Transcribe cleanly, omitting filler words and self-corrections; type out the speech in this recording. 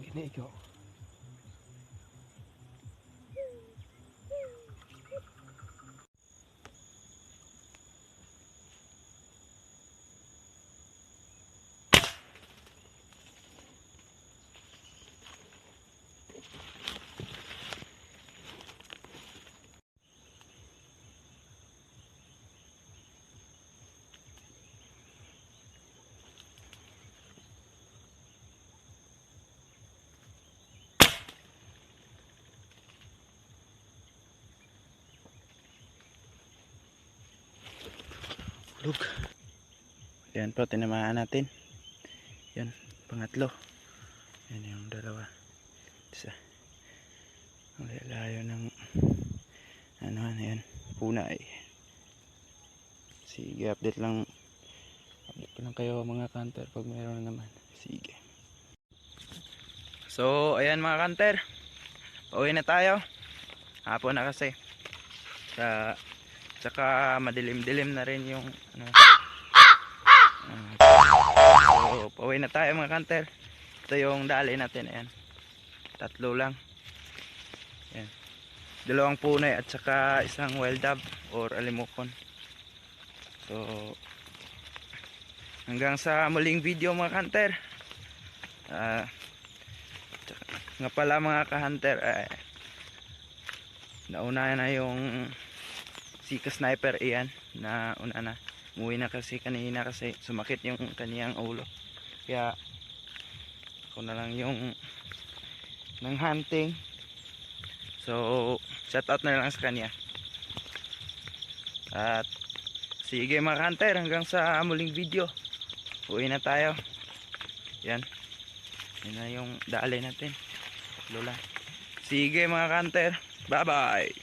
ginigo. Lug. Yan po, tinamaan natin. Yan, pangatlo. Yan yung dalawa. Isa. Ang layo ng ano yan, punay. Sige, update ko lang kayo mga kanter pag mayroon naman. Sige. So, ayan mga kanter. Pauwi na tayo. Hapon na kasi. Tsaka madilim-dilim na rin yung ano. So, pauwi na tayo mga kanter. Ito yung dali natin, ayan. 3 lang. Ayan. 2 punay at saka isang wild dove or alimokon. So, hanggang sa muling video mga kanter. Nga pala mga ka-hunter, nauna na yung Sika Sniper, iyan na una na. Umuwi na kasi kanina kasi sumakit yung kaniyang ulo. Kaya ako na lang yung ng hunting. So shout out na lang sa kanya. At sige mga hunter, hanggang sa muling video. Uwi na tayo. Yan. Yan na yung dali natin. Lola. Sige mga hunter. Bye bye.